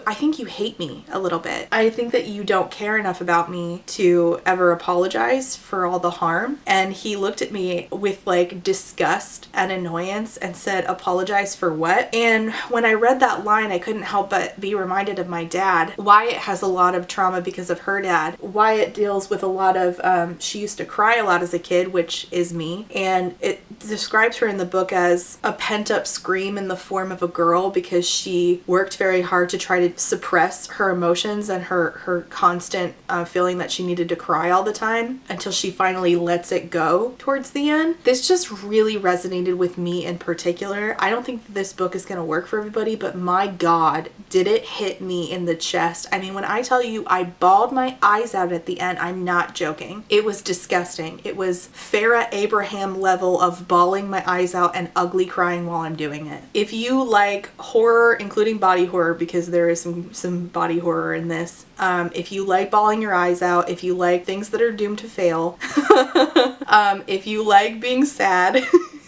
I think you hate me a little bit. I think that you don't care enough about me to ever apologize for all the harm. And he looked at me with like disgust and annoyance and said, apologize for what? And when I read that line, I couldn't help but be reminded of my dad. Wyatt has a lot of trauma because of her dad. Wyatt deals with a lot of, she used to cry a lot as a kid, which is me. And it describes her in the book as a pent up scream in the form of a girl, because she worked very hard hard to try to suppress her emotions and her constant feeling that she needed to cry all the time until she finally lets it go towards the end. This just really resonated with me in particular. I don't think this book is going to work for everybody, but my God, did it hit me in the chest. I mean, when I tell you I bawled my eyes out at the end, I'm not joking. It was disgusting. It was Farrah Abraham level of bawling my eyes out and ugly crying while I'm doing it. If you like horror, including body horror, because there is some body horror in this, if you like bawling your eyes out, if you like things that are doomed to fail, if you like being sad,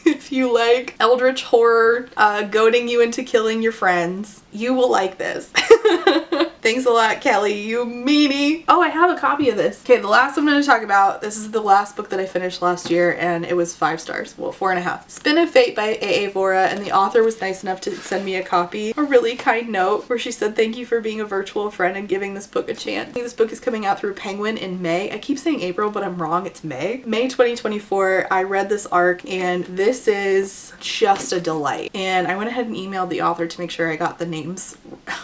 if you like eldritch horror goading you into killing your friends, you will like this. Thanks a lot, Kelly, you meanie. Oh, I have a copy of this. Okay, the last I'm going to talk about, this is the last book that I finished last year, and it was 5 stars. Well, 4.5. Spin of Fate by A.A. Vora, and the author was nice enough to send me a copy. A really kind note where she said, thank you for being a virtual friend and giving this book a chance. This book is coming out through Penguin in May. I keep saying April, but I'm wrong. It's May. May 2024. I read this arc, and this is just a delight. And I went ahead and emailed the author to make sure I got the names,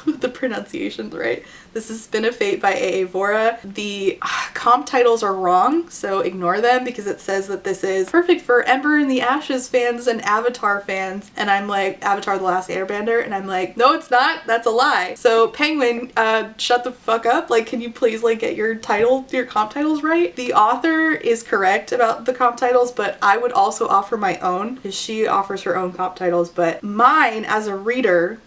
the pronunciations right. This is Spin of Fate by A.A. Vora. The comp titles are wrong, so ignore them because it says that this is perfect for Ember in the Ashes fans and Avatar fans. And I'm like, Avatar: The Last Airbender? And I'm like, no, it's not. That's a lie. So Penguin, shut the fuck up. Like, can you please like get your comp titles right? The author is correct about the comp titles, but I would also offer my own because she offers her own comp titles. But mine, as a reader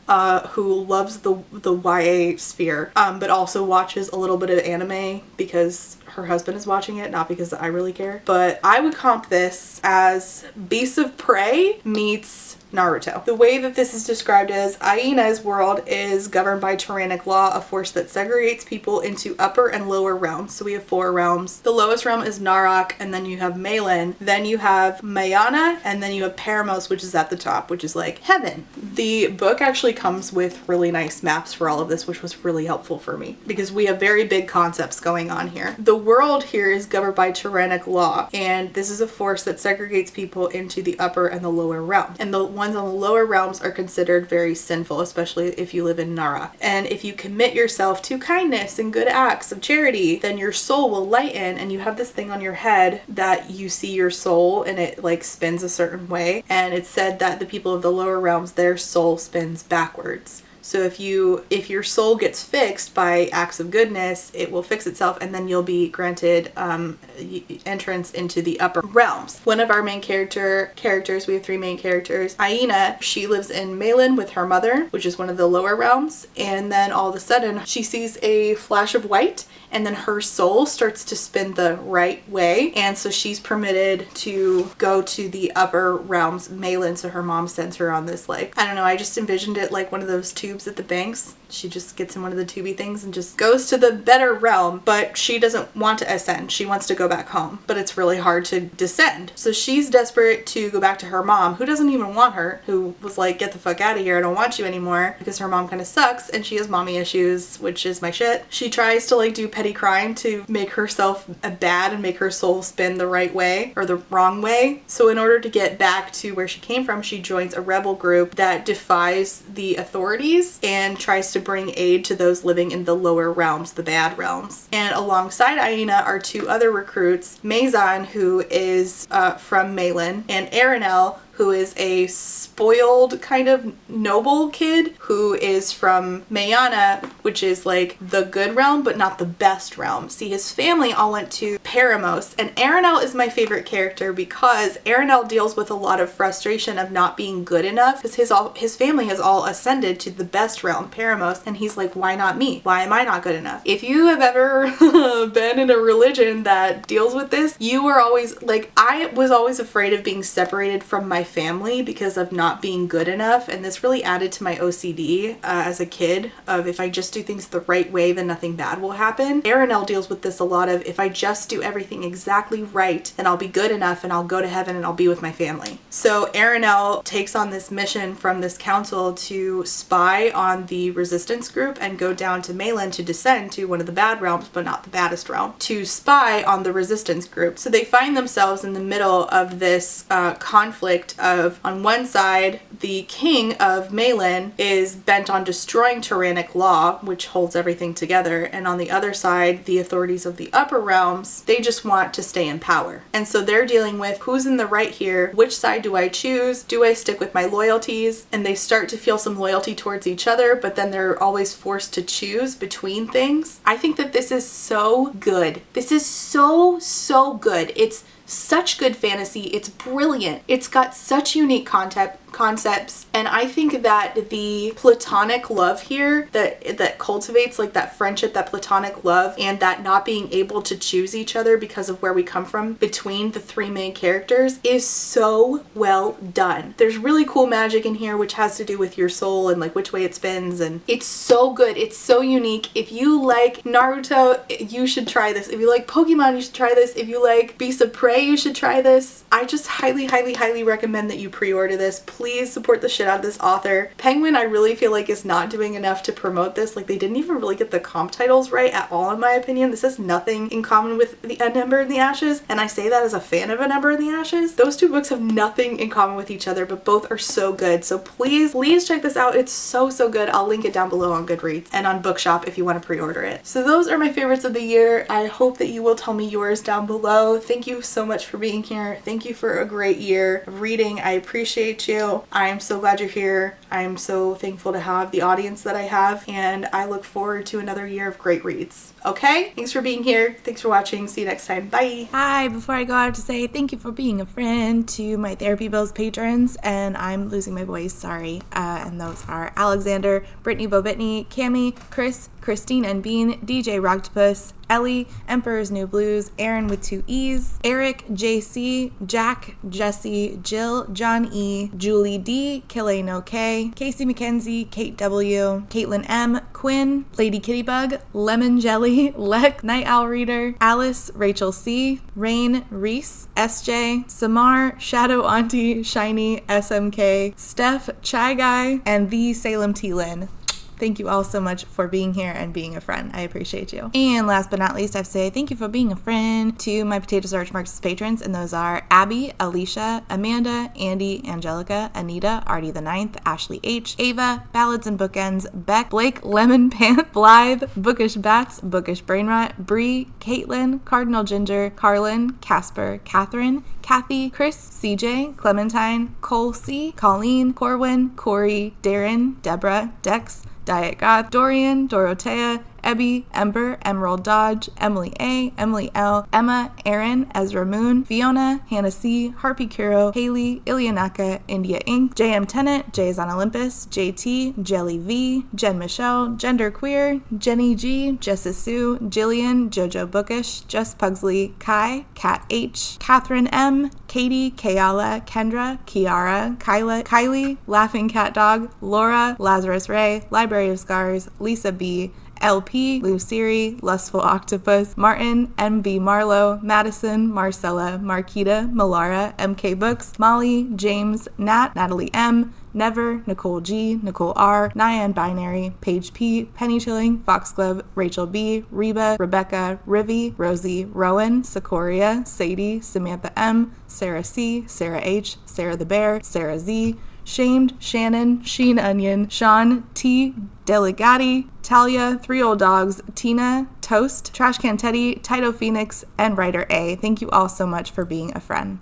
who loves the YA sphere, but also watches a little bit of anime because her husband is watching it, not because I really care. But I would comp this as Beasts of Prey meets Naruto. The way that this is described as Aina's world is governed by tyrannic law, a force that segregates people into upper and lower realms. So we have 4 realms. The lowest realm is Narok, and then you have Malin, then you have Mayana, and then you have Paramos, which is at the top, which is like heaven. The book actually comes with really nice maps for all of this, which was really helpful for me because we have very big concepts going on here. The world here is governed by tyrannic law, and this is a force that segregates people into the upper and the lower realm. And the ones on the lower realms are considered very sinful, especially if you live in Nara. And if you commit yourself to kindness and good acts of charity, then your soul will lighten, and you have this thing on your head that you see your soul and it like spins a certain way. And it's said that the people of the lower realms, their soul spins backwards. So if your soul gets fixed by acts of goodness, it will fix itself, and then you'll be granted entrance into the upper realms. One of our main characters, we have 3 main characters. Aina, she lives in Malin with her mother, which is one of the lower realms, and then all of a sudden she sees a flash of white, and then her soul starts to spin the right way, and so she's permitted to go to the upper realms, Malin. So her mom sends her on this, like, I don't know, I just envisioned it like one of those tubes at the banks. She just gets in one of the tubey things and just goes to the better realm, but she doesn't want to ascend. She wants to go back home, but it's really hard to descend. So she's desperate to go back to her mom, who doesn't even want her, who was like, get the fuck out of here, I don't want you anymore, because her mom kind of sucks and she has mommy issues, which is my shit. She tries to like do petty crime to make herself bad and make her soul spin the right way or the wrong way. So in order to get back to where she came from, she joins a rebel group that defies the authorities and tries to bring aid to those living in the lower realms, the bad realms. And alongside Aina are 2 other recruits, Maison, who is from Malin, and Aranel, who is a spoiled kind of noble kid who is from Mayana, which is like the good realm, but not the best realm. See, his family all went to Paramos, and Aranel is my favorite character because Aranel deals with a lot of frustration of not being good enough because his family has all ascended to the best realm, Paramos, and he's like, why not me? Why am I not good enough? If you have ever been in a religion that deals with this, you are always like, I was always afraid of being separated from my family because of not being good enough, and this really added to my OCD as a kid of if I just do things the right way, then nothing bad will happen. Aranel deals with this a lot of if I just do everything exactly right, then I'll be good enough and I'll go to heaven and I'll be with my family. So Aranel takes on this mission from this council to spy on the resistance group and go down to Malin to descend to one of the bad realms, but not the baddest realm, to spy on the resistance group. So they find themselves in the middle of this conflict of, on one side, the king of Malin is bent on destroying tyrannic law, which holds everything together, and on the other side, the authorities of the upper realms, they just want to stay in power. And so they're dealing with who's in the right here, which side do I choose, do I stick with my loyalties, and they start to feel some loyalty towards each other, but then they're always forced to choose between things. I think that this is so good. This is so good. It's such good fantasy. It's brilliant. It's got such unique concepts, and I think that the platonic love here that cultivates like that friendship, that platonic love, and that not being able to choose each other because of where we come from between the three main characters is so well done. There's really cool magic in here which has to do with your soul and like which way it spins, and it's so good. It's so unique. If you like Naruto, you should try this. If you like Pokemon, you should try this. If you like Beasts of Prey, you should try this. I just highly recommend that you pre-order this. Please support the shit out of this author. Penguin, I really feel like is not doing enough to promote this. Like, they didn't even really get the comp titles right at all, in my opinion. This has nothing in common with An Ember in the Ashes, and I say that as a fan of An Ember in the Ashes. Those two books have nothing in common with each other, but both are so good. So please check this out. It's so good. I'll link it down below on Goodreads and on Bookshop if you want to pre-order it. So those are my favorites of the year. I hope that you will tell me yours down below. Thank you so much for being here. Thank you for a great year of reading. I appreciate you. I'm so glad you're here. I'm so thankful to have the audience that I have, and I look forward to another year of great reads. Okay? Thanks for being here. Thanks for watching. See you next time. Bye. Hi, before I go, I have to say thank you for being a friend to my Therapy Bills patrons, and I'm losing my voice, sorry. And those are Alexander, Brittany Bobitney, Cami, Chris, Christine and Bean, DJ Rocktopus, Ellie, Emperor's New Blues, Aaron with 2 E's, Eric, JC, Jack, Jesse, Jill, John E, Julie D, Kille No K, Casey McKenzie, Kate W, Caitlin M, Quinn, Lady Kittybug, Lemon Jelly, Lek, Night Owl Reader, Alice, Rachel C, Rain, Reese, SJ, Samar, Shadow Auntie, Shiny, SMK, Steph, Chai Guy, and the Salem T. Lynn. Thank you all so much for being here and being a friend. I appreciate you. And last but not least, I have to say thank you for being a friend to my Potato Starch Marxist patrons, and those are Abby, Alicia, Amanda, Andy, Angelica, Anita, Artie the Ninth, Ashley H, Ava, Ballads and Bookends, Beck, Blake, Lemon Pant, Blythe, Bookish Bats, Bookish Brainrot, Bree, Caitlin, Cardinal Ginger, Carlin, Casper, Catherine, Kathy, Chris, CJ, Clementine, Cole C, Colleen, Corwin, Corey, Darren, Deborah, Dex, Diet Goth, Dorian, Dorothea, Ebby, Ember, Emerald Dodge, Emily A, Emily L, Emma, Aaron, Ezra Moon, Fiona, Hannah C, Harpy Kuro, Haley, Ilianaka, India Inc., JM Tennant, Jay is on Olympus, JT, Jelly V, Jen Michelle, Genderqueer, Jenny G, Jessa Sue, Jillian, Jojo Bookish, Jess Pugsley, Kai, Kat H, Catherine M, Katie, Kayala, Kendra, Kiara, Kyla, Kylie, Laughing Cat Dog, Laura, Lazarus Ray, Library of Scars, Lisa B, LP, Luciri, Lustful Octopus, Martin, MB Marlowe, Madison, Marcella, Marquita, Malara, MK Books, Molly, James, Nat, Natalie M, Never, Nicole G, Nicole R, Nyan Binary, Paige P, Penny Chilling, Foxglove, Rachel B, Reba, Rebecca, Rivy, Rosie, Rowan, Secoria, Sadie, Samantha M, Sarah C, Sarah H, Sarah the Bear, Sarah Z, Shamed, Shannon, Sheen Onion, Sean T, Delegati, Talia, 3 Old Dogs, Tina, Toast, Trashcan Teddy, Tito Phoenix, and Writer A. Thank you all so much for being a friend.